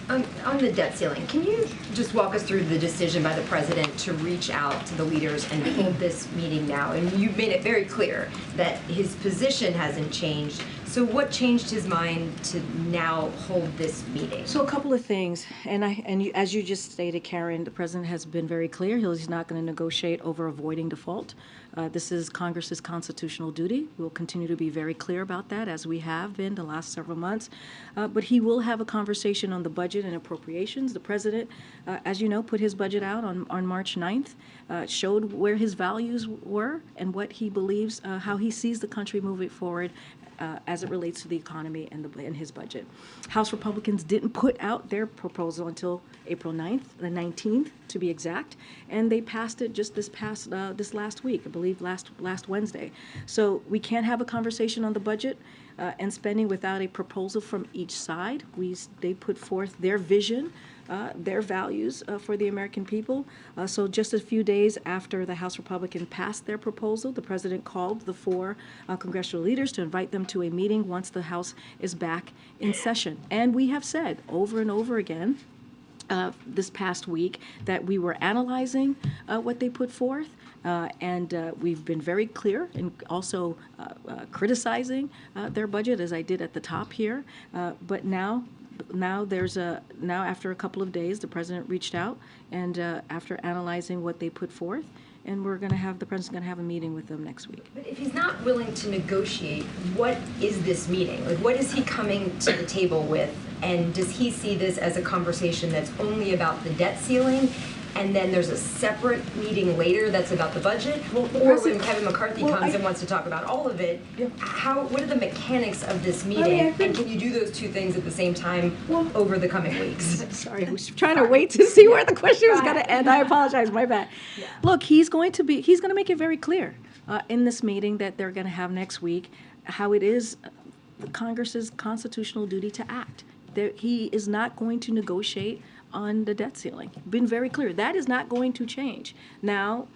On the debt ceiling, can you just walk us through the decision by the president to reach out to the leaders and hold this meeting now? And you've made it very clear that his position hasn't changed. So what changed his mind to now hold this meeting? So a couple of things, as you just stated, Karen, the president has been very clear. He's not going to negotiate over avoiding default. This is Congress's constitutional duty. We'll continue to be very clear about that, as we have been the last several months. But he will have a conversation on the budget and appropriations. The president, as you know, put his budget out on March 9th, showed where his values were and what he believes, how he sees the country moving forward as it relates to the economy and his budget. House Republicans didn't put out their proposal until April 9th, the 19th to be exact, and they passed it just this last week, I believe last Wednesday. So we can't have a conversation on the budget and spending without a proposal from each side. They put forth their vision, their values for the American people. So just a few days after the House Republican passed their proposal, the president called the four congressional leaders to invite them to a meeting once the House is back in session. And we have said over and over again this past week that we were analyzing what they put forth. And we've been very clear in also criticizing their budget, as I did at the top here. But now after a couple of days, the president reached out, and after analyzing what they put forth, and the president's going to have a meeting with them next week. But if he's not willing to negotiate, what is this meeting? Like, what is he coming to the table with? And does he see this as a conversation that's only about the debt ceiling, and then there's a separate meeting later that's about the budget? Or when Kevin McCarthy comes and wants to talk about all of it, what are the mechanics of this meeting? And can you do those two things at the same time over the coming weeks? Sorry, I was trying to wait to see where the question was going to end. I apologize, my bad. Yeah. Look, he's going to make it very clear in this meeting that they're going to have next week how it is Congress's constitutional duty to act. He is not going to negotiate on the debt ceiling. Been very clear. That is not going to change. Now,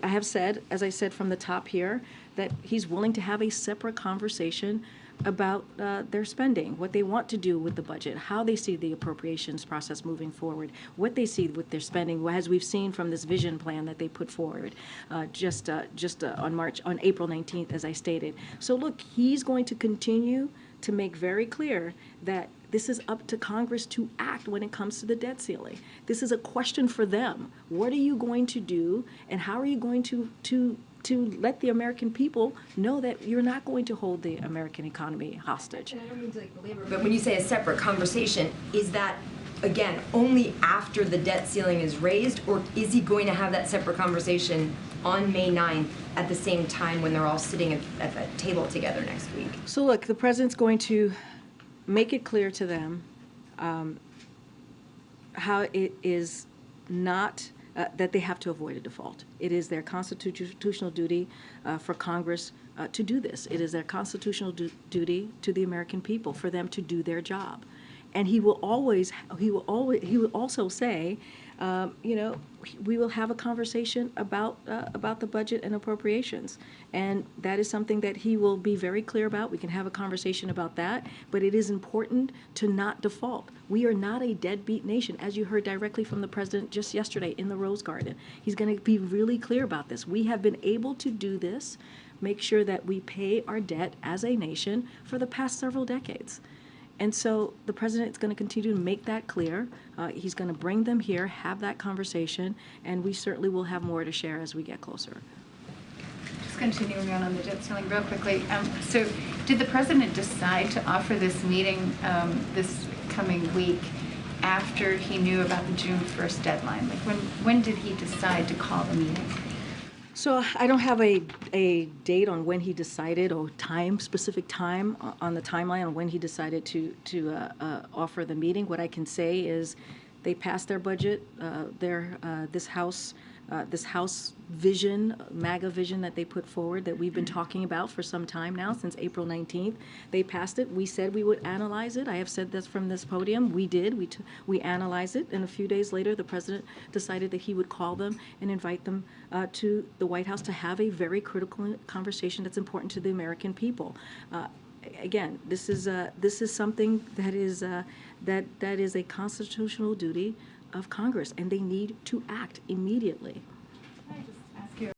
I have said, as I said from the top here, that he's willing to have a separate conversation about their spending, what they want to do with the budget, how they see the appropriations process moving forward, what they see with their spending, as we've seen from this vision plan that they put forward on April 19th, as I stated. So look, he's going to continue to make very clear that this is up to Congress to act when it comes to the debt ceiling. This is a question for them. What are you going to do, and how are you going to let the American people know that you're not going to hold the American economy hostage? And I don't mean to belabor, but when you say a separate conversation, is that, again, only after the debt ceiling is raised, or is he going to have that separate conversation on May 9th at the same time when they're all sitting at the table together next week? So look, the president's going to make it clear to them how it is not that they have to avoid a default. It is their constitutional duty for Congress to do this. It is their constitutional duty to the American people for them to do their job. And he will also say, we will have a conversation about the budget and appropriations, and that is something that he will be very clear about. We can have a conversation about that, but it is important to not default. We are not a deadbeat nation, as you heard directly from the president just yesterday in the Rose Garden. He's going to be really clear about this. We have been able to do this, make sure that we pay our debt as a nation for the past several decades. And so the president is going to continue to make that clear. He's going to bring them here, have that conversation, and we certainly will have more to share as we get closer. Just continuing on the debt ceiling real quickly. So did the president decide to offer this meeting this coming week after he knew about the June 1st deadline? Like when did he decide to call the meeting? So I don't have a date on when he decided, or specific time on the timeline on when he decided to offer the meeting. What I can say is they passed their budget, this House vision, MAGA vision that they put forward that we've been talking about for some time now, since April 19th. They passed it. We said we would analyze it. I have said this from this podium. We did. We analyzed it, and a few days later, the president decided that he would call them and invite them to the White House to have a very critical conversation that's important to the American people. Again, this is something that that is a constitutional duty of Congress, and they need to act immediately.